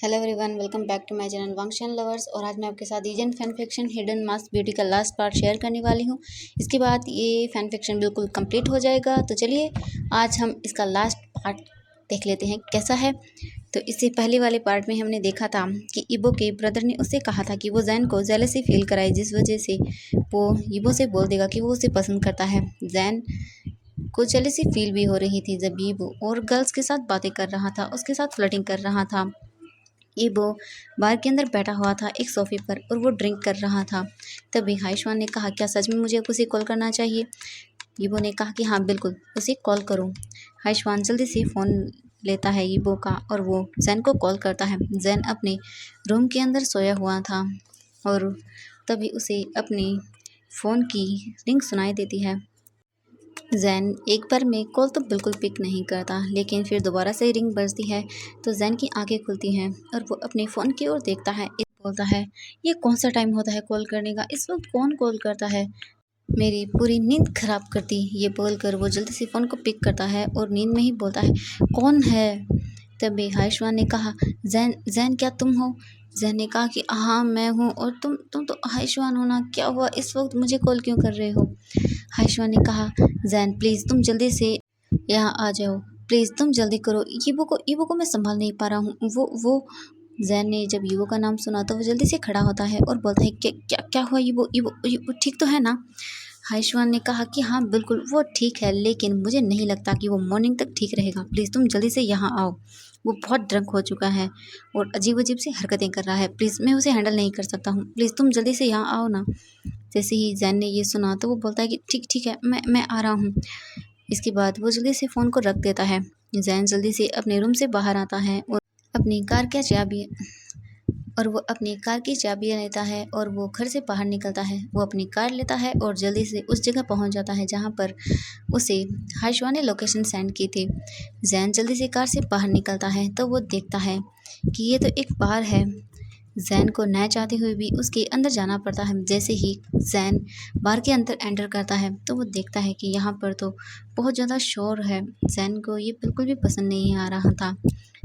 Hello everyone, welcome back to my channel Wangxian lovers. और आज मैं आपके साथ agent fan fiction hidden mask beauty का लास्ट पार्ट शेयर करने वाली हूँ। इसके बाद ये फैन फिक्शन बिल्कुल कंप्लीट हो जाएगा। तो चलिए आज हम इसका लास्ट पार्ट देख लेते हैं कैसा है। तो इससे पहले वाले पार्ट में हमने देखा था कि इबो के ब्रदर ने उससे कहा था कि वो जैन को जेलसी फील कराए, जिस वजह से वो इबो से बोल देगा कि वो उसे पसंद करता है। जैन को जेलसी फील भी हो रही थी जब इबो और गर्ल्स के साथ बातें कर रहा था, उसके साथ फ्लर्टिंग कर रहा था। इबो बार के अंदर बैठा हुआ था एक सोफे पर और वो ड्रिंक कर रहा था। तभी हाइशवान ने कहा, क्या सच में मुझे उसे कॉल करना चाहिए? इबो ने कहा कि हाँ बिल्कुल, उसे कॉल करो। हाइशवान जल्दी से फ़ोन लेता है इबो का और वो जैन को कॉल करता है। जैन अपने रूम के अंदर सोया हुआ था और तभी उसे अपनी फ़ोन की रिंग सुनाई देती है। जैन एक बार में कॉल तो बिल्कुल पिक नहीं करता, लेकिन फिर दोबारा से रिंग बजती है तो जैन की आंखें खुलती हैं और वो अपने फ़ोन की ओर देखता है। बोलता है, ये कौन सा टाइम होता है कॉल करने का? इस वक्त कौन कॉल करता है? मेरी पूरी नींद खराब कर दी। ये बोलकर वो जल्दी से फ़ोन को पिक करता है और नींद में ही बोलता है, कौन है? तभी हाइशवान ने कहा, जैन जैन क्या तुम हो? जैन ने कहा कि हाँ मैं हूँ। और तुम तो हाइशवान हो ना, क्या हुआ? इस वक्त मुझे कॉल क्यों कर रहे हो? हाइशवान ने कहा, जैन प्लीज़ तुम जल्दी से यहाँ आ जाओ, प्लीज़ तुम जल्दी करो। ईवो को मैं संभाल नहीं पा रहा हूँ। वो जैन ने जब ईवो का नाम सुना तो वो जल्दी से खड़ा होता है और बोलता है, क्या क्या क्या हुआ? ईवो ठीक तो है ना? हाइशवान ने कहा कि हाँ बिल्कुल वो ठीक है, लेकिन मुझे नहीं लगता कि वो मॉर्निंग तक ठीक रहेगा। प्लीज़ तुम जल्दी से यहाँ आओ। वो बहुत ड्रंक हो चुका है और अजीब अजीब सी हरकतें कर रहा है। प्लीज़ मैं उसे हैंडल नहीं कर सकता हूँ, प्लीज़ तुम जल्दी से यहाँ आओ ना। जैसे ही जैन ने ये सुना तो वो बोलता है कि ठीक ठीक है, मैं आ रहा हूँ। इसके बाद वो जल्दी से फ़ोन को रख देता है। जैन जल्दी से अपने रूम से बाहर आता है और अपनी कार की चाबी लेता है और वो घर से बाहर निकलता है। वो अपनी कार लेता है और जल्दी से उस जगह पहुंच जाता है जहां पर उसे हाइशवा ने लोकेशन सेंड की थी। जैन जल्दी से कार से बाहर निकलता है तो वो देखता है कि ये तो एक बार है। जैन को न चाहते हुए भी उसके अंदर जाना पड़ता है। जैसे ही जैन बार के अंदर एंटर करता है तो वो देखता है कि यहाँ पर तो बहुत ज़्यादा शोर है। जैन को ये बिल्कुल भी पसंद नहीं आ रहा था।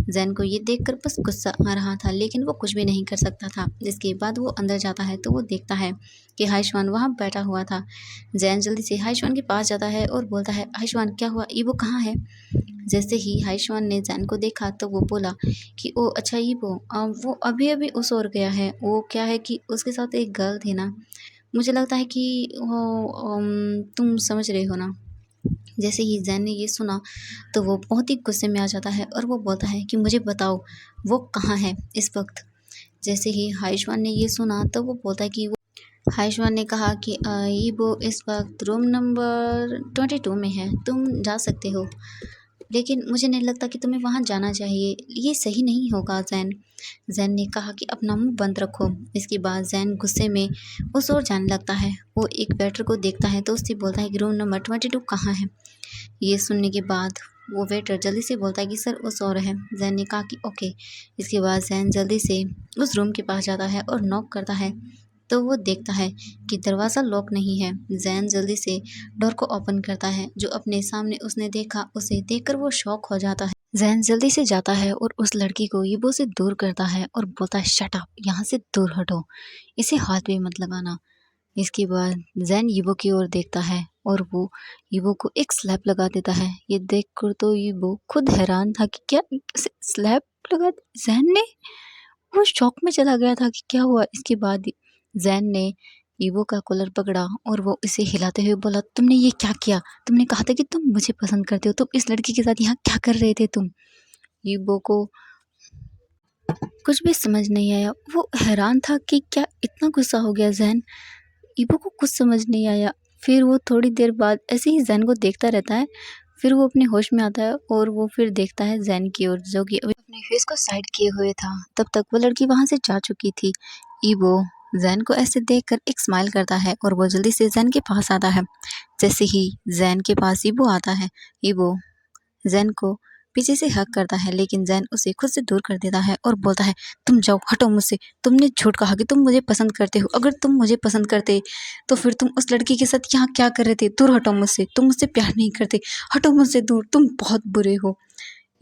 जैन को ये देखकर बस गुस्सा आ रहा था, लेकिन वो कुछ भी नहीं कर सकता था। जिसके बाद वो अंदर जाता है तो वो देखता है कि हाइशवान वहाँ बैठा हुआ था। जैन जल्दी से हाइशवान के पास जाता है और बोलता है, हाइशवान क्या हुआ? ईवो कहाँ है? जैसे ही हाइशवान ने जैन को देखा तो वो बोला कि ओ अच्छा ईवो, वो अभी अभी उस ओर गया है। वो क्या है कि उसके साथ एक गर्ल थी ना, मुझे लगता है कि वो तुम समझ रहे हो ना। जैसे ही जैन ने ये सुना तो वो बहुत ही गुस्से में आ जाता है और वो बोलता है कि मुझे बताओ वो कहाँ है इस वक्त। जैसे ही हाइशवान ने ये सुना तो वो बोलता है कि वो हाइशवान ने कहा कि ये वो इस वक्त रूम नंबर 22 में है, तुम जा सकते हो, लेकिन मुझे नहीं लगता कि तुम्हें वहाँ जाना चाहिए, ये सही नहीं होगा जैन। जैन ने कहा कि अपना मुंह बंद रखो। इसके बाद जैन गुस्से में उस ओर जाने लगता है। वो एक वेटर को देखता है तो उससे बोलता है कि रूम नंबर 22 कहाँ है। ये सुनने के बाद वो वेटर जल्दी से बोलता है कि सर उस ओर है। जैन ने कहा कि ओके। इसके बाद जैन जल्दी से उस रूम के पास जाता है और नॉक करता है तो वो देखता है कि दरवाज़ा लॉक नहीं है। जैन जल्दी से डोर को ओपन करता है। जो अपने सामने उसने देखा उसे देखकर वो शॉक हो जाता है। जैन जल्दी से जाता है और उस लड़की को ईबो से दूर करता है और बोलता है, शट अप, यहाँ से दूर हटो, इसे हाथ भी मत लगाना। इसके बाद जैन ईबो की ओर देखता है और वो ईबो को एक स्लैप लगा देता है। ये देखकर तो ईबो खुद हैरान था कि क्या स्लैप लगा जैन ने। वो शॉक में चला गया था कि क्या हुआ। इसके बाद जैन ने ईवो का कॉलर पकड़ा और वो इसे हिलाते हुए बोला, तुमने ये क्या किया? तुमने कहा था कि तुम मुझे पसंद करते हो, तुम इस लड़की के साथ यहाँ क्या कर रहे थे तुम? ईवो को कुछ भी समझ नहीं आया। वो हैरान था कि क्या इतना गुस्सा हो गया जैन। ईवो को कुछ समझ नहीं आया। फिर वो थोड़ी देर बाद ऐसे ही जैन को देखता रहता है। फिर वो अपने होश में आता है और वो फिर देखता है जैन की ओर, जो कि अभी अपने फेस को साइड किए हुए था। तब तक वो लड़की वहां से जा चुकी थी। ईवो जैन को ऐसे देखकर एक स्माइल करता है और वो जल्दी से जैन के पास आता है। जैसे ही जैन के पास ईवो आता है, ईवो जैन को पीछे से हक करता है, लेकिन जैन उसे खुद से दूर कर देता है और बोलता है, तुम जाओ, हटो मुझसे। तुमने झूठ कहा कि तुम मुझे पसंद करते हो। अगर तुम मुझे पसंद करते तो फिर तुम उस लड़की के साथ यहाँ क्या कर रहे थे? दूर हटो मुझसे, तुम मुझसे प्यार नहीं करते, हटो मुझसे दूर, तुम बहुत बुरे हो।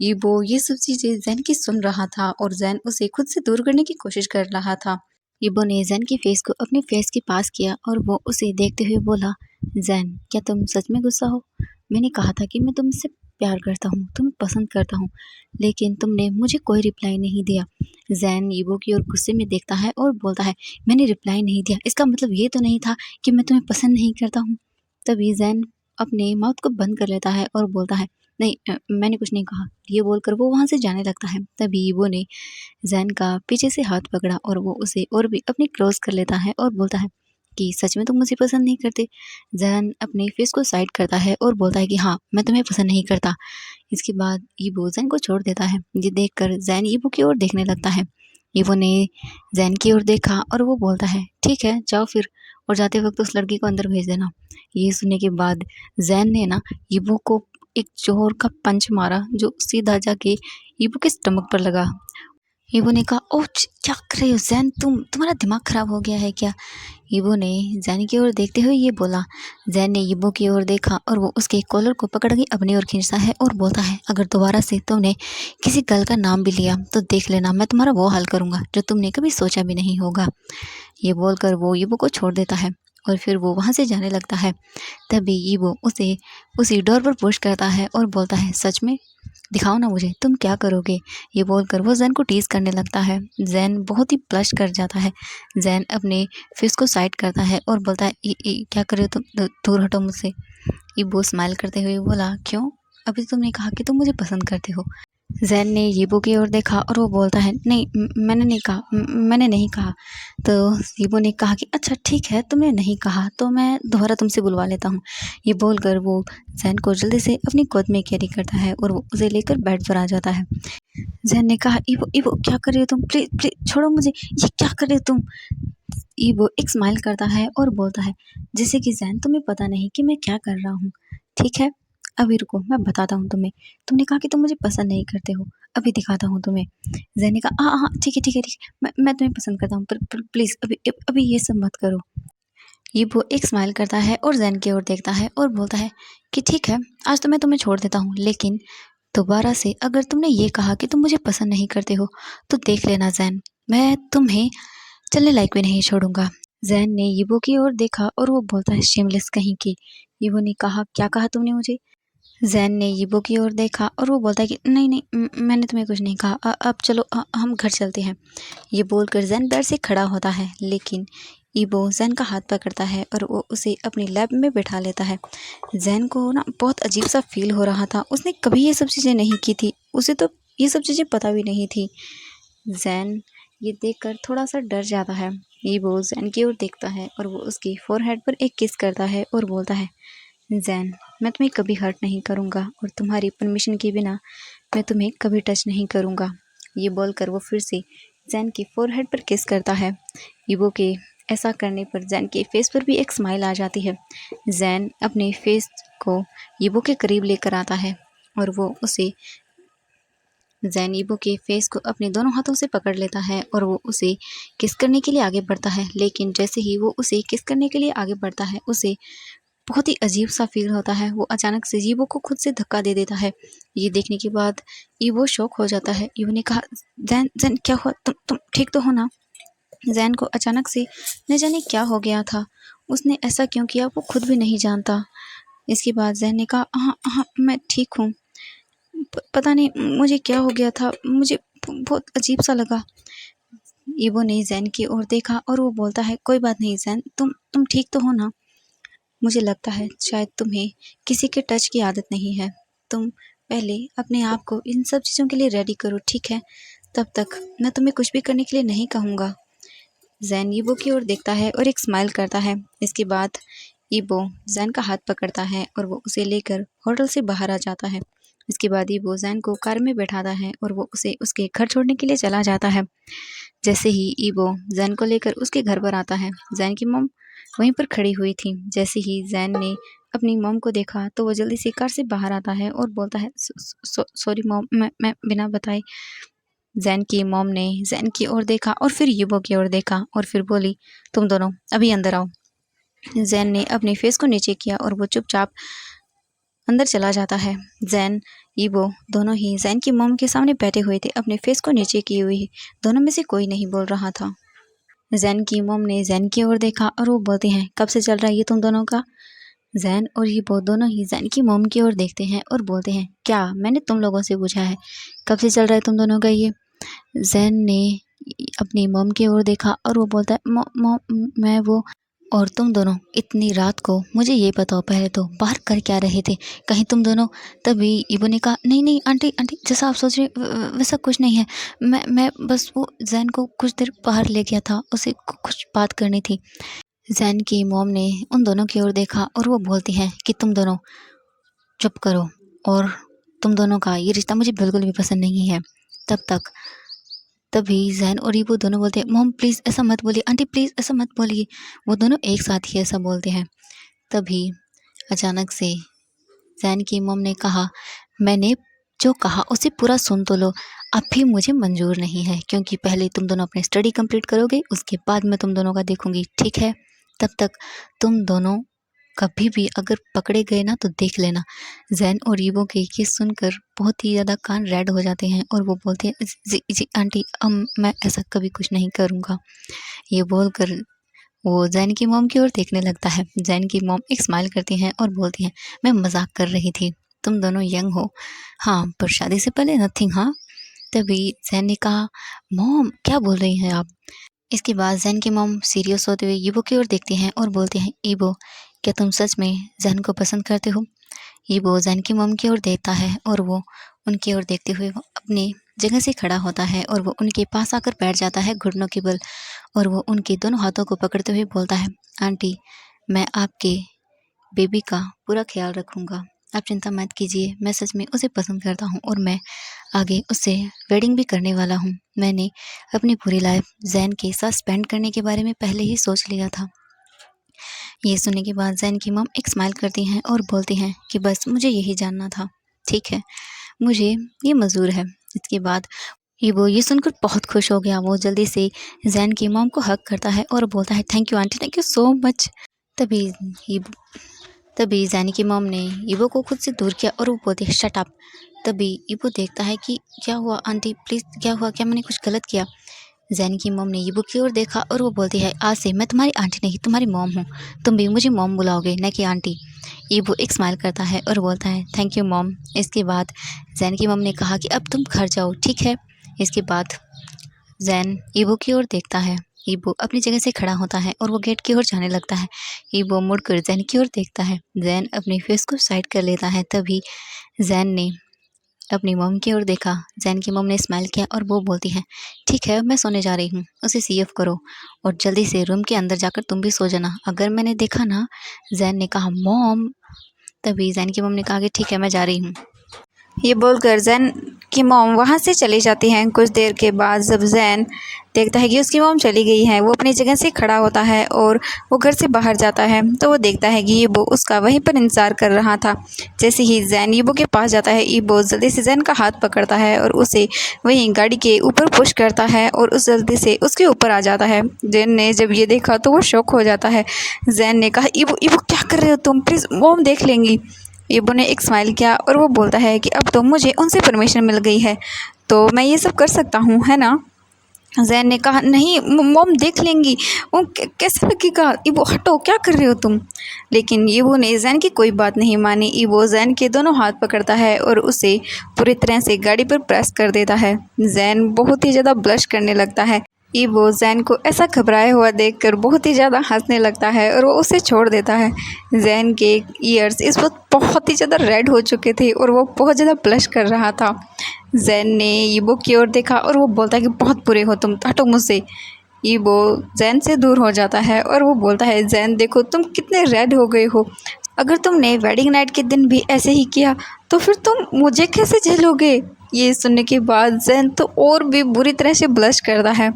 ईबो ये सब चीजें जैन की सुन रहा था और जैन उसे खुद से दूर करने की कोशिश कर रहा था। ईबो ने जैन के फेस को अपने फेस के पास किया और वो उसे देखते हुए बोला, जैन क्या तुम सच में गुस्सा हो? मैंने कहा था कि मैं तुमसे प्यार करता हूँ, तुम्हें पसंद करता हूँ, लेकिन तुमने मुझे कोई रिप्लाई नहीं दिया। जैन ईबो की ओर गुस्से में देखता है और बोलता है, मैंने रिप्लाई नहीं दिया, इसका मतलब ये तो नहीं था कि मैं तुम्हें पसंद नहीं करता हूँ। तभी जैन अपने माउथ को बंद कर लेता है और बोलता है, नहीं मैंने कुछ नहीं कहा। ये बोलकर वो वहाँ से जाने लगता है। तभी ईबो ने जैन का पीछे से हाथ पकड़ा और वो उसे और भी अपनी क्लोज कर लेता है और बोलता है कि सच में तुम मुझे पसंद नहीं करते। जैन अपने फेस को साइड करता है और बोलता है कि हाँ, मैं तुम्हें पसंद नहीं करता। इसके बाद ईबो जैन को छोड़ देता है। ये देखकर जैन ईबो की ओर देखने लगता है। ईबो ने जैन की ओर देखा और वो बोलता है, ठीक है जाओ फिर, और जाते वक्त उस लड़की को अंदर भेज देना। ये सुनने के बाद जैन ने ना ईबो को एक जोर का पंच मारा जो सीधा जाके ईबो के स्टमक पर लगा। ईबो ने कहा, ओह क्या कर रहे हो जैन, तुम्हारा दिमाग खराब हो गया है क्या? ईबो ने जैन की ओर देखते हुए ये बोला। जैन ने ईबो की ओर देखा और वो उसके कॉलर को पकड़ के अपनी ओर खींचता है और बोलता है, अगर दोबारा से तुमने किसी गर्ल का नाम भी लिया तो देख लेना, मैं तुम्हारा वो हाल करूंगा जो तुमने कभी सोचा भी नहीं होगा। ये बोलकर वो ईबो को छोड़ देता है और फिर वो वहाँ से जाने लगता है। तभी ईबो उसे उसी डोर पर पुश करता है और बोलता है, सच में दिखाओ ना मुझे तुम क्या करोगे। ये बोलकर वो जैन को टीज करने लगता है। जैन बहुत ही ब्लश कर जाता है। जैन अपने फेस को साइड करता है और बोलता है, क्या कर रहे हो तुम, दूर हटो मुझसे। ईबो स्माइल करते हुए बोला, क्यों, अभी तो तुमने कहा कि तुम मुझे पसंद करते हो। जैन ने यीबो की ओर देखा और वो बोलता है, नहीं मैंने नहीं कहा, मैंने नहीं कहा। तो यीबो ने कहा कि अच्छा ठीक है, तुमने नहीं कहा तो मैं दोबारा तुमसे बुलवा लेता हूँ। ये बोलकर वो जैन को जल्दी से अपनी गोद में कैरी करता है और वो उसे लेकर बेड पर आ जाता है। जैन ने कहा, ईबो ईबो क्या कर रहे हो तुम, प्लीज प्लीज छोड़ो मुझे, ये क्या कर रहे हो तुम। ईबो एक स्माइल करता है और बोलता है, जैसे कि जैन तुम्हें पता नहीं कि मैं क्या कर रहा हूँ। ठीक है, अभी रुको मैं बताता हूँ तुम्हें। तुमने कहा कि तुम मुझे पसंद नहीं करते हो, अभी दिखाता हूँ तुम्हें। जैन ने कहा, हाँ हाँ ठीक है ठीक है ठीक है, मैं तुम्हें पसंद करता हूँ, पर प्लीज़ अभी अभी ये सब मत करो। ईबो एक स्माइल करता है और जैन की ओर देखता है और बोलता है कि ठीक है, आज तो मैं तुम्हें छोड़ देता हूँ, लेकिन दोबारा से अगर तुमने ये कहा कि तुम मुझे पसंद नहीं करते हो तो देख लेना जैन, मैं तुम्हें चलने लायक भी नहीं छोड़ूंगा। जैन ने यीबो की ओर देखा और वो बोलता है, शेमलेस कहीं की। यीबो ने कहा, क्या कहा तुमने मुझे? जैन ने यीबो की ओर देखा और वो बोलता है कि नहीं नहीं, मैंने तुम्हें कुछ नहीं कहा, अब चलो हम घर चलते हैं। ये बोलकर जैन बेड से खड़ा होता है, लेकिन ईबो जैन का हाथ पकड़ता है और वो उसे अपनी लैब में बैठा लेता है। जैन को ना बहुत अजीब सा फील हो रहा था, उसने कभी ये सब चीज़ें नहीं की थी, उसे तो ये सब चीज़ें पता भी नहीं थी। जैन ये देखकर थोड़ा सा डर जाता है। ईबो जैन की ओर देखता है और वो उसकी फोरहेड पर एक किस करता है और बोलता है, जैन मैं तुम्हें कभी हर्ट नहीं करूँगा और तुम्हारी परमिशन के बिना मैं तुम्हें कभी टच नहीं करूँगा। ये बोलकर वो फिर से जैन की फोरहेड पर किस करता है। ईबो के ऐसा करने पर जैन के फेस पर भी एक स्माइल आ जाती है। जैन अपने फेस को ईबो के करीब लेकर आता है और वो उसे जैन ईबो के फेस को अपने दोनों हाथों से पकड़ लेता है और वो उसे किस करने के लिए आगे बढ़ता है, लेकिन जैसे ही वो उसे किस करने के लिए आगे बढ़ता है उसे बहुत ही अजीब सा फील होता है। वो अचानक से ईबो को खुद से धक्का दे देता है। ये देखने के बाद ईबो शॉक हो जाता है। ईबो ने कहा, जैन जैन क्या हुआ, तुम ठीक तो हो ना? जैन को अचानक से न जाने क्या हो गया था, उसने ऐसा क्यों किया वो खुद भी नहीं जानता। इसके बाद जैन ने कहा, हाँ हाँ मैं ठीक हूँ, पता नहीं मुझे क्या हो गया था, मुझे बहुत अजीब सा लगा। ईबो ने जैन की ओर देखा और वो बोलता है, कोई बात नहीं जैन, तुम ठीक तो हो ना? मुझे लगता है शायद तुम्हें किसी के टच की आदत नहीं है। तुम पहले अपने आप को इन सब चीज़ों के लिए रेडी करो, ठीक है? तब तक मैं तुम्हें कुछ भी करने के लिए नहीं कहूँगा। जैन ईबो की ओर देखता है और एक स्माइल करता है। इसके बाद ईबो जैन का हाथ पकड़ता है और वो उसे लेकर होटल से बाहर आ जाता है। इसके बाद ईबो जैन को कार में बैठाता है और वो उसे उसके घर छोड़ने के लिए चला जाता है। जैसे ही ईबो जैन को लेकर उसके घर पर आता है, जैन की मॉम वहीं पर खड़ी हुई थी। जैसे ही जैन ने अपनी मॉम को देखा तो वो जल्दी से कार से बाहर आता है और बोलता है, सॉरी मॉम, मैं बिना बताए। जैन की मॉम ने जैन की ओर देखा और फिर ईबो की ओर देखा और फिर बोली, तुम दोनों अभी अंदर आओ। जैन ने अपने फेस को नीचे किया और वो चुपचाप अंदर चला जाता है। जैन ईबो दोनों ही जैन की मॉम के सामने बैठे हुए थे, अपने फेस को नीचे किए हुए। दोनों में से कोई नहीं बोल रहा था। जैन की मॉम ने जैन की ओर देखा और वो बोलते हैं, कब से चल रहा है ये तुम दोनों का? जैन और ईबो दोनों ही जैन की मॉम की ओर देखते हैं और बोलते हैं, क्या मैंने तुम लोगों से पूछा है कब से चल रहा है तुम दोनों का ये? जैन ने अपनी मॉम की ओर देखा और वो बोलता है, मॉम मैं वो और तुम दोनों इतनी रात को मुझे ये बताओ, पहले तो बाहर कर क्या रहे थे कहीं तुम दोनों? तभी ईबो ने कहा, नहीं नहीं आंटी आंटी, जैसा आप सोच रहे वैसा कुछ नहीं है। मैं बस वो जैन को कुछ देर बाहर ले गया था, उसे कुछ बात करनी थी। जैन की मॉम ने उन दोनों की ओर देखा और वो बोलती हैं कि तुम दोनों चुप करो, और तुम दोनों का ये रिश्ता मुझे बिल्कुल भी पसंद नहीं है। तभी जैन और ईबो दोनों बोलते हैं, मॉम प्लीज़ ऐसा मत बोलिए, आंटी प्लीज़ ऐसा मत बोलिए। वो दोनों एक साथ ही ऐसा बोलते हैं। तभी अचानक से जैन की मॉम ने कहा, मैंने जो कहा उसे पूरा सुन तो लो। अभी मुझे मंजूर नहीं है, क्योंकि पहले तुम दोनों अपनी स्टडी कंप्लीट करोगे, उसके बाद मैं तुम दोनों का देखूंगी, ठीक है? तब तक तुम दोनों कभी भी अगर पकड़े गए ना तो देख लेना। जैन और ईबो के ये सुनकर बहुत ही ज़्यादा कान रेड हो जाते हैं और वो बोलते हैं, जी जी आंटी, मैं ऐसा कभी कुछ नहीं करूँगा। ये बोलकर वो जैन की मॉम की ओर देखने लगता है। जैन की मॉम एक स्माइल करती हैं और बोलती हैं, मैं मजाक कर रही थी, तुम दोनों यंग हो, हाँ, पर शादी से पहले नथिंग, हाँ। तभी जैन ने कहा, मॉम क्या बोल रही हैं आप? इसके बाद जैन की मॉम सीरियस होते हुए ईबो की ओर देखती हैं और बोलती हैं, ईबो क्या तुम सच में जैन को पसंद करते हो? ईबो जैन की मॉम की ओर देखता है और वो उनकी ओर देखते हुए वो अपनी जगह से खड़ा होता है और वो उनके पास आकर बैठ जाता है घुटनों के बल, और वो उनके दोनों हाथों को पकड़ते हुए बोलता है, आंटी मैं आपके बेबी का पूरा ख्याल रखूँगा, आप चिंता मत कीजिए, मैं सच में उसे पसंद करता हूँ और मैं आगे उससे वेडिंग भी करने वाला हूँ। मैंने अपनी पूरी लाइफ जैन के साथ स्पेंड करने के बारे में पहले ही सोच लिया था। ये सुनने के बाद जैन की मॉम एक स्माइल करती हैं और बोलती हैं कि बस मुझे यही जानना था, ठीक है, मुझे ये मंजूर है। इसके बाद वो ये सुनकर बहुत खुश हो गया। वो जल्दी से जैन की मॉम को हग करता है और बोलता है, thank you aunty, thank you so much. तभी ईबो तभी जैन की मॉम ने ईबो को खुद से दूर किया और वो बोलती है, शट अप। तभी ईबो देखता है कि क्या हुआ आंटी, प्लीज़ क्या हुआ, क्या मैंने कुछ गलत किया? जैन की मॉम ने ईबो की ओर देखा और वो बोलती है, आज से मैं तुम्हारी आंटी नहीं तुम्हारी मॉम हूँ, तुम भी मुझे मॉम बुलाओगे न कि आंटी। ईबो एक स्माइल करता है और बोलता है, थैंक यू मॉम। इसके बाद जैन की मॉम ने कहा कि अब तुम घर जाओ, ठीक है? इसके बाद जैन ईबो की ओर देखता है। ईबो अपनी जगह से खड़ा होता है और वो गेट की ओर जाने लगता है। ईबो मुड़कर जैन की ओर देखता है। जैन अपनी फेस को साइड कर लेता है। तभी जैन ने अपनी मॉम की ओर देखा। जैन की मॉम ने स्माइल किया और वो बोलती है, ठीक है मैं सोने जा रही हूँ, उसे सीएफ करो और जल्दी से रूम के अंदर जाकर तुम भी सो जाना, अगर मैंने देखा ना। जैन ने कहा, मॉम। तभी जैन की मॉम ने कहा कि ठीक है मैं जा रही हूँ। ये बोलकर जैन की मॉम वहाँ से चली जाती हैं। कुछ देर के बाद जब जैन देखता है कि उसकी मॉम चली गई है, वो अपनी जगह से खड़ा होता है और वो घर से बाहर जाता है तो वो देखता है कि ईबो उसका वहीं पर इंतज़ार कर रहा था। जैसे ही जैन ईबो के पास जाता है, ईबो जल्दी से जैन का हाथ पकड़ता है और उसे वहीं गाड़ी के ऊपर पुश करता है और उस जल्दी से उसके ऊपर आ जाता है। जैन ने जब ये देखा तो वो शॉक हो जाता है। जैन ने कहा, ईबो ईबो क्या कर रहे हो तुम, प्लीज़ मॉम देख लेंगी। ईबो ने एक स्माइल किया और वो बोलता है कि अब तो मुझे उनसे परमिशन मिल गई है तो मैं ये सब कर सकता हूँ, है ना? जैन ने कहा, नहीं मॉम देख लेंगी, वो कैसा लगेगा, ईबो हटो, क्या कर रहे हो तुम? लेकिन ईबो ने जैन की कोई बात नहीं मानी। ईबो जैन के दोनों हाथ पकड़ता है और उसे पूरी तरह से गाड़ी पर प्रेस कर देता है। जैन बहुत ही ज़्यादा ब्लश करने लगता है। ईबो जैन को ऐसा घबराया हुआ देखकर बहुत ही ज़्यादा हंसने लगता है और वो उसे छोड़ देता है। जैन के ईयर्स इस वक्त बहुत ही ज़्यादा रेड हो चुके थे और वो बहुत ज़्यादा ब्लश कर रहा था। जैन ने ईबो की ओर देखा और वो बोलता है कि बहुत बुरे हो तुम, हटो मुझसे। ईबो जैन से दूर हो जाता है और वो बोलता है, जैन देखो तुम कितने रेड हो गए हो, अगर तुमने वेडिंग नाइट के दिन भी ऐसे ही किया तो फिर तुम मुझे कैसे झेलोगे? ये सुनने के बाद जैन तो और भी बुरी तरह से ब्लश करता है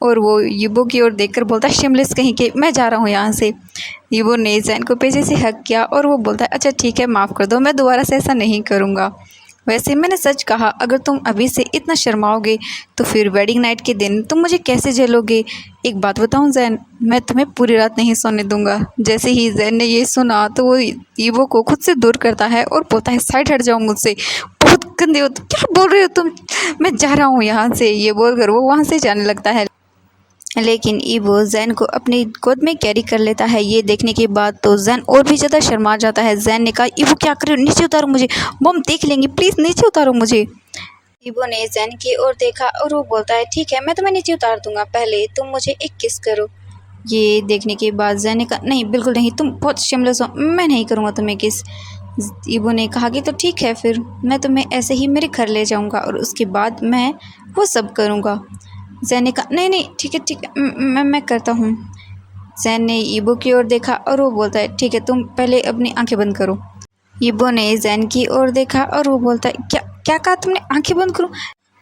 और वो ईबो की ओर देखकर बोलता है, शिमलेस कहीं के, मैं जा रहा हूँ यहाँ से। ईबो ने जैन को पीछे से हक किया और वो बोलता है, अच्छा ठीक है माफ़ कर दो, मैं दोबारा से ऐसा नहीं करूँगा। वैसे मैंने सच कहा, अगर तुम अभी से इतना शर्माओगे तो फिर वेडिंग नाइट के दिन तुम मुझे कैसे झेलोगे। एक बात बताऊं जैन, मैं तुम्हें पूरी रात नहीं सोने दूंगा। जैसे ही जैन ने ये सुना तो वो ईवो को खुद से दूर करता है और बोलता है, साइड हट जाओ मुझसे, बहुत गंदे हो तुम, क्या बोल रहे हो तुम, मैं जा रहा हूँ यहाँ से। ये बोलकर वो वहाँ से जाने लगता है। लेकिन ईवो जैन को अपनी गोद में कैरी कर लेता है। ये देखने के बाद तो जैन और भी ज़्यादा शर्मा जाता है। जैन ने कहा, ईवो क्या कर रहे हो, नीचे उतारो मुझे, मम देख लेंगे, प्लीज़ नीचे उतारो मुझे। ईवो ने जैन की ओर देखा और वो बोलता है, ठीक है मैं तुम्हें नीचे उतार दूंगा, पहले तुम मुझे एक किस करो। ये देखने के बाद जैन ने कहा, नहीं बिल्कुल नहीं, तुम बहुत शिमलेस हो, मैं नहीं करूँगा तुम्हें किस। ईवो ने कहा कि तो ठीक है, फिर मैं तुम्हें ऐसे ही मेरे घर ले जाऊँगा और उसके बाद मैं वो सब करूँगा। जैन ने कहा, नहीं नहीं ठीक है मैं करता हूँ। जैन ने ईवो की ओर देखा और वो बोलता है, ठीक है तुम पहले अपनी आंखें बंद करो। ईवो ने जैन की ओर देखा और वो बोलता है, क्या क्या कहा तुमने, आंखें बंद करो,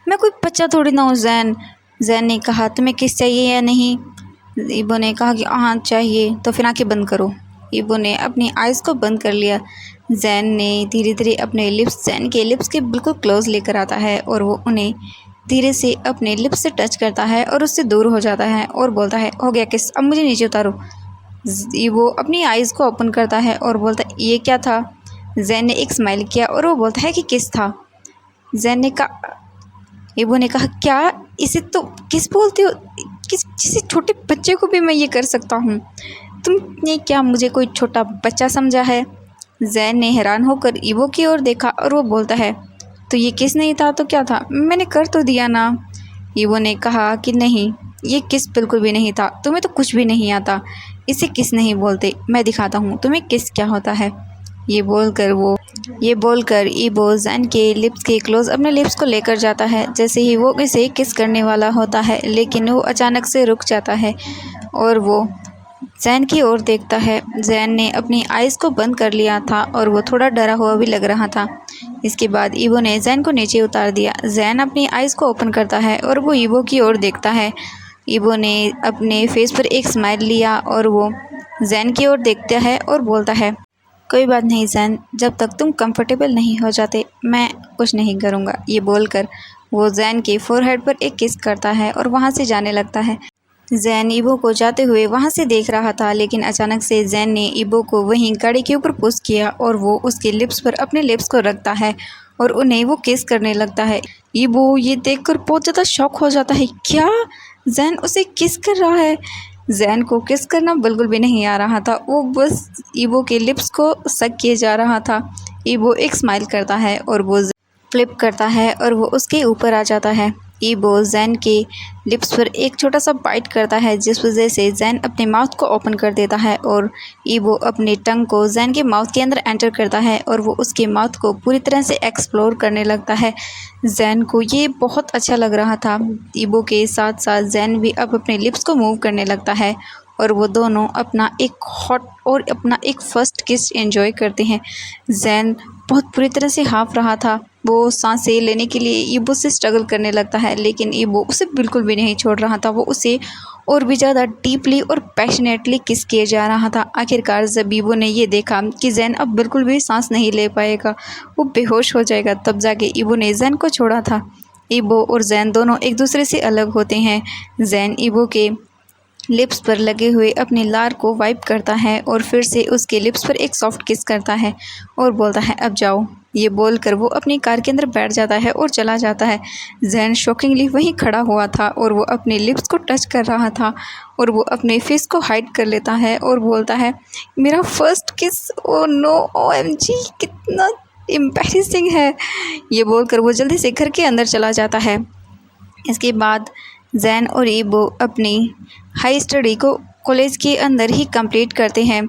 मैं कोई बच्चा थोड़ी ना हूँ जैन। जैन ने कहा, तुम्हें किस चाहिए या नहीं। ईवो ने कहा कि हाँ चाहिए, तो फिर आंखें बंद करो। ईवो ने अपनी आइज़ को बंद कर लिया। जैन ने धीरे धीरे अपने लिप्स जैन के लिप्स के बिल्कुल क्लोज लेकर आता है और वो उन्हें धीरे से अपने लिप्स से टच करता है और उससे दूर हो जाता है और बोलता है, हो गया किस, अब मुझे नीचे उतारो। वो अपनी आइज़ को ओपन करता है और बोलता है, ये क्या था। जैन ने एक स्माइल किया और वो बोलता है कि किस था। जैन ने कहा, ईवो ने कहा, क्या इसे तो किस बोलते हो, किसी छोटे बच्चे को भी मैं ये कर सकता हूँ, तुमने क्या मुझे कोई छोटा बच्चा समझा है। जैन ने हैरान होकर ईवो की ओर देखा और वो बोलता है, तो ये किस नहीं था तो क्या था, मैंने कर तो दिया ना। ईवो ने कहा कि नहीं, ये किस बिल्कुल भी नहीं था, तुम्हें तो कुछ भी नहीं आता, इसे किस नहीं बोलते, मैं दिखाता हूँ तुम्हें किस क्या होता है। ये बोलकर ईवो जैन के लिप्स के क्लोज अपने लिप्स को लेकर जाता है। जैसे ही वो इसे किस करने वाला होता है, लेकिन वो अचानक से रुक जाता है और वो जैन की ओर देखता है। जैन ने अपनी आइज़ को बंद कर लिया था और वो थोड़ा डरा हुआ भी लग रहा था। इसके बाद ईवो ने जैन को नीचे उतार दिया। जैन अपनी आइज़ को ओपन करता है और वो ईवो की ओर देखता है। ईवो ने अपने फेस पर एक स्माइल लिया और वो जैन की ओर देखता है और बोलता है, कोई बात नहीं जैन, जब तक तुम कंफर्टेबल नहीं हो जाते मैं कुछ नहीं करूँगा। ये बोलकर वो जैन के फोरहेड पर एक किस करता है और वहाँ से जाने लगता है। जैन ईवो को जाते हुए वहाँ से देख रहा था, लेकिन अचानक से जैन ने ईवो को वहीं गाड़ी के ऊपर पुश किया और वो उसके लिप्स पर अपने लिप्स को रखता है और उन्हें वो किस करने लगता है। ईवो ये देखकर बहुत ज़्यादा शॉक हो जाता है, क्या जैन उसे किस कर रहा है। जैन को किस करना बिल्कुल भी नहीं आ रहा था, वो बस ईवो के लिप्स को सक किए जा रहा था। ईवो एक स्माइल करता है और वो फ्लिप करता है और वो उसके ऊपर आ जाता है। ईवो जैन के लिप्स पर एक छोटा सा बाइट करता है, जिस वजह से जैन अपने माउथ को ओपन कर देता है और ईवो अपने टंग को जैन के माउथ के अंदर एंटर करता है और वो उसके माउथ को पूरी तरह से एक्सप्लोर करने लगता है। जैन को ये बहुत अच्छा लग रहा था। ईवो के साथ साथ जैन भी अब अपने लिप्स को मूव करने लगता है और वो दोनों अपना एक हॉट और अपना एक फर्स्ट किस एंजॉय करते हैं। जैन बहुत बुरी तरह से हाँफ रहा था, वो सांसें लेने के लिए ईवो से स्ट्रगल करने लगता है, लेकिन ईवो उसे बिल्कुल भी नहीं छोड़ रहा था। वो उसे और भी ज़्यादा डीपली और पैशनेटली किस किए जा रहा था। आखिरकार जब ईवो ने ये देखा कि जैन अब बिल्कुल भी सांस नहीं ले पाएगा, वो बेहोश हो जाएगा, तब जाके ईवो ने जैन को छोड़ा था। ईवो और जैन दोनों एक दूसरे से अलग होते हैं। जैन ईवो के लिप्स पर लगे हुए अपने लार को वाइप करता है और फिर से उसके लिप्स पर एक सॉफ्ट किस करता है और बोलता है, अब जाओ। ये बोलकर वो अपनी कार के अंदर बैठ जाता है और चला जाता है। जैन शॉकिंगली वहीं खड़ा हुआ था और वो अपने लिप्स को टच कर रहा था और वो अपने फेस को हाइड कर लेता है और बोलता है, मेरा फर्स्ट किस, ओ नो, OMG कितना एम्बैरेसिंग है। ये बोलकर वो जल्दी से घर के अंदर चला जाता है। इसके बाद जैन और ईवो अपनी हाई स्टडी को कॉलेज के अंदर ही कंप्लीट करते हैं।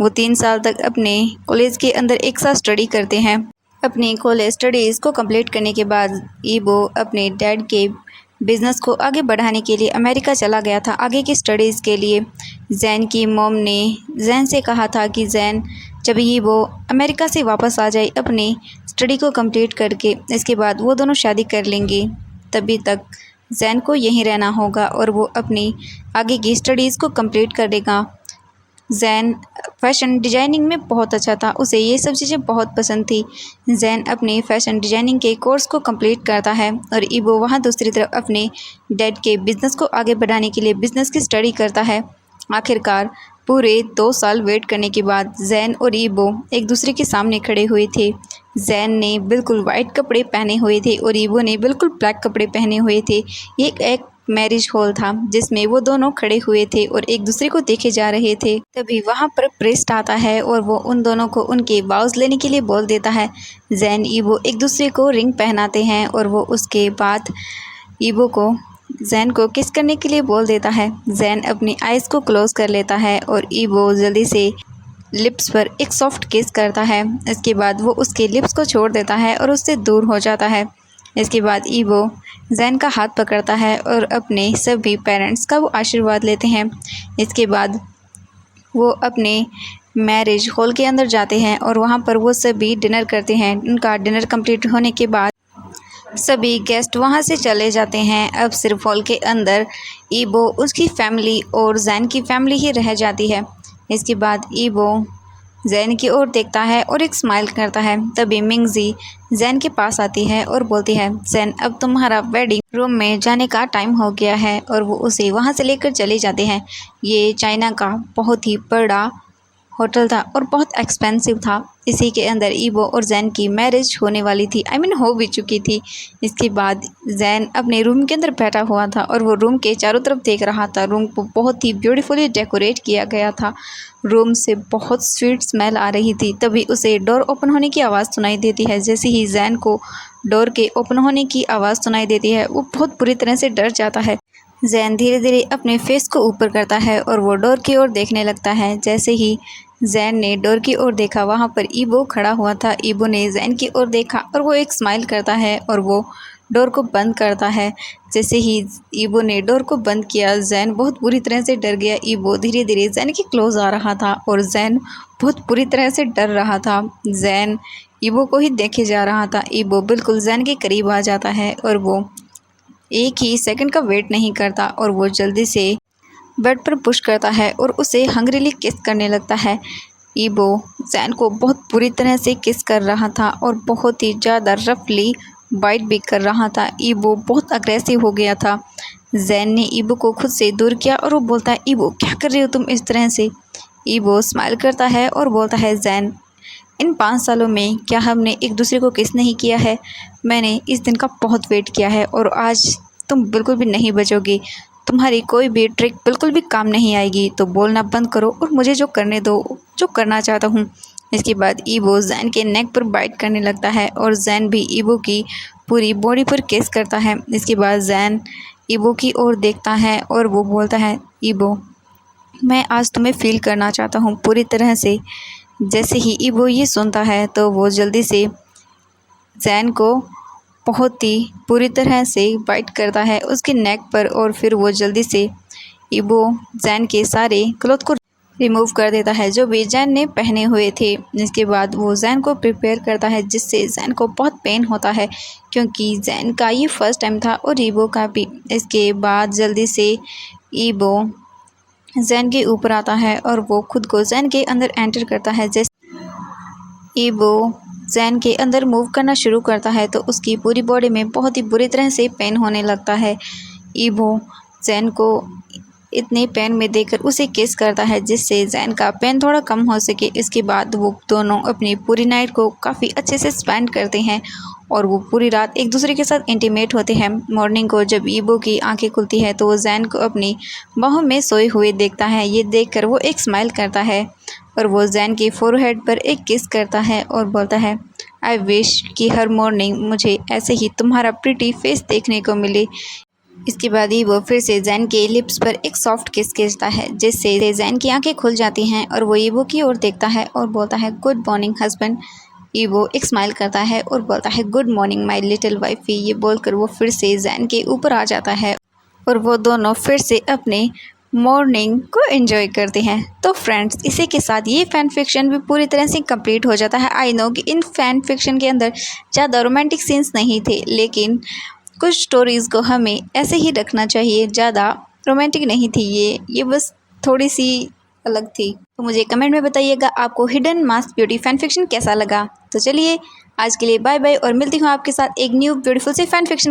वो 3 साल तक अपने कॉलेज के अंदर एक साथ स्टडी करते हैं। अपनी कॉलेज स्टडीज़ को कंप्लीट करने के बाद ईवो अपने डैड के बिज़नेस को आगे बढ़ाने के लिए अमेरिका चला गया था आगे की स्टडीज़ के लिए। जैन की मॉम ने जैन से कहा था कि जैन जब ईवो अमेरिका से वापस आ जाए अपनी स्टडी को कंप्लीट करके, इसके बाद वो दोनों शादी कर लेंगे, तभी तक जैन को यहीं रहना होगा और वो अपनी आगे की स्टडीज़ को कंप्लीट करेगा। जैन फैशन डिजाइनिंग में बहुत अच्छा था, उसे ये सब चीज़ें बहुत पसंद थी। जैन अपने फैशन डिजाइनिंग के कोर्स को कंप्लीट करता है और ईबो वहाँ दूसरी तरफ अपने डैड के बिज़नेस को आगे बढ़ाने के लिए बिज़नेस की स्टडी करता है। आखिरकार पूरे 2 साल वेट करने के बाद जैन और ईबो एक दूसरे के सामने खड़े हुए थे। जैन ने बिल्कुल वाइट कपड़े पहने हुए थे और ईबो ने बिल्कुल ब्लैक कपड़े पहने हुए थे। ये एक मैरिज हॉल था जिसमें वो दोनों खड़े हुए थे और एक दूसरे को देखे जा रहे थे। तभी वहाँ पर प्रेस्ट आता है और वो उन दोनों को उनके वाउस लेने के लिए बोल देता है। जैन ईबो एक दूसरे को रिंग पहनाते हैं और वो उसके बाद ईबो को जैन को किस करने के लिए बोल देता है। जैन अपनी आइज़ को क्लोज कर लेता है और ईबो जल्दी से लिप्स पर एक सॉफ्ट किस करता है। इसके बाद वो उसके लिप्स को छोड़ देता है और उससे दूर हो जाता है। इसके बाद ईबो जैन का हाथ पकड़ता है और अपने सभी पेरेंट्स का वो आशीर्वाद लेते हैं। इसके बाद वो अपने मैरिज हॉल के अंदर जाते हैं और वहाँ पर वो सभी डिनर करते हैं। उनका डिनर कंप्लीट होने के बाद सभी गेस्ट वहाँ से चले जाते हैं। अब सिर्फ हॉल के अंदर ईबो, उसकी फैमिली और जैन की फैमिली ही रह जाती है। इसके बाद ईबो जैन की ओर देखता है और एक स्माइल करता है। तभी मिंगजी जैन के पास आती है और बोलती है, जैन अब तुम्हारा वेडिंग रूम में जाने का टाइम हो गया है, और वो उसे वहाँ से लेकर चले जाते हैं। ये चाइना का बहुत ही बड़ा होटल था और बहुत एक्सपेंसिव था। इसी के अंदर ईबो और जैन की मैरिज होने वाली थी, हो भी चुकी थी। इसके बाद जैन अपने रूम के अंदर बैठा हुआ था और वो रूम के चारों तरफ देख रहा था। रूम को बहुत ही ब्यूटीफुली डेकोरेट किया गया था। रूम से बहुत स्वीट स्मेल आ रही थी। तभी उसे डोर ओपन होने की आवाज़ सुनाई देती है। जैसे ही जैन को डोर के ओपन होने की आवाज़ सुनाई देती है, वो बहुत बुरी तरह से डर जाता है। जैन धीरे धीरे अपने फेस को ऊपर करता है और वो डोर की ओर देखने लगता है। जैसे ही जैन ने डोर की ओर देखा, वहाँ पर ईबो खड़ा हुआ था। ईबो ने जैन की ओर देखा और वो एक स्माइल करता है और वो डोर को बंद करता है। जैसे ही ईबो ने डोर को बंद किया, जैन बहुत बुरी तरह से डर गया। ईबो धीरे धीरे जैन के क्लोज आ रहा था और जैन बहुत बुरी तरह से डर रहा था। जैन ईबो को ही देखे जा रहा था। ईबो बिल्कुल जैन के करीब आ जाता है और वो एक ही सेकंड का वेट नहीं करता और वो जल्दी से बेड पर पुश करता है और उसे हंग्रीली किस करने लगता है। ईबो जैन को बहुत बुरी तरह से किस कर रहा था और बहुत ही ज़्यादा रफली बाइट भी कर रहा था। ईबो बहुत अग्रेसिव हो गया था। जैन ने ईबो को खुद से दूर किया और वो बोलता है, ईबो क्या कर रहे हो तुम इस तरह से। ईबो स्माइल करता है और बोलता है, जैन इन 5 सालों में क्या हमने एक दूसरे को किस नहीं किया है। मैंने इस दिन का बहुत वेट किया है और आज तुम बिल्कुल भी नहीं बचोगी। तुम्हारी कोई भी ट्रिक बिल्कुल भी काम नहीं आएगी। तो बोलना बंद करो और मुझे जो करने दो, जो करना चाहता हूँ। इसके बाद ईबो जैन के नेक पर बाइट करने लगता है और जैन भी ईबो की पूरी बॉडी पर किस करता है। इसके बाद जैन ईबो की ओर देखता है और वो बोलता है, ईबो मैं आज तुम्हें फील करना चाहता हूँ पूरी तरह से। जैसे ही ईबो ये सुनता है तो वो जल्दी से जैन को बहुत ही बुरी तरह से बाइट करता है उसके नेक पर और फिर वो जल्दी से ईबो जैन के सारे क्लॉथ को रिमूव कर देता है जो भी जैन ने पहने हुए थे। इसके बाद वो जैन को प्रिपेयर करता है, जिससे जैन को बहुत पेन होता है क्योंकि जैन का ये फर्स्ट टाइम था और ईबो का भी। इसके बाद जल्दी से ईबो जैन के ऊपर आता है और वो खुद को जैन के अंदर एंटर करता है। जैसे ईबो जैन के अंदर मूव करना शुरू करता है तो उसकी पूरी बॉडी में बहुत ही बुरी तरह से पेन होने लगता है। ईबो जैन को इतने पेन में देखकर उसे किस करता है, जिससे जैन का पेन थोड़ा कम हो सके। इसके बाद वो दोनों अपनी पूरी नाइट को काफ़ी अच्छे से स्पेंड करते हैं और वो पूरी रात एक दूसरे के साथ इंटीमेट होते हैं। मॉर्निंग को जब ईबो की आंखें खुलती है तो वो जैन को अपनी बाहों में सोए हुए देखता है। ये देखकर वो एक स्माइल करता है और वो जैन के फोरहेड पर एक किस करता है और बोलता है, आई विश कि हर मॉर्निंग मुझे ऐसे ही तुम्हारा प्रिटी फेस देखने को मिले। इसके बाद ही वो फिर से जैन के लिप्स पर एक सॉफ्ट किस खींचता है, जिससे जैन की आंखें खुल जाती हैं और वो ईबो की ओर देखता है और बोलता है, गुड मॉर्निंग हस्बैंड। ईबो एक स्माइल करता है और बोलता है, good morning my little wifey. ये बोलकर वो फिर से जैन के ऊपर आ जाता है और वो दोनों फिर से अपने मॉर्निंग को एंजॉय करते हैं। तो फ्रेंड्स, इसी के साथ ये फ़ैन फिक्शन भी पूरी तरह से कंप्लीट हो जाता है। आई नो कि इन फ़ैन फिक्शन के अंदर ज़्यादा रोमांटिक सीन्स नहीं थे, लेकिन कुछ स्टोरीज़ को हमें ऐसे ही रखना चाहिए। ज़्यादा रोमांटिक नहीं थी ये बस थोड़ी सी अलग थी। तो मुझे कमेंट में बताइएगा आपको hidden mask beauty fan fiction कैसा लगा। तो चलिए आज के लिए बाय बाय और मिलती हूँ आपके साथ एक न्यू ब्यूटीफुल सी फैन फिक्शन के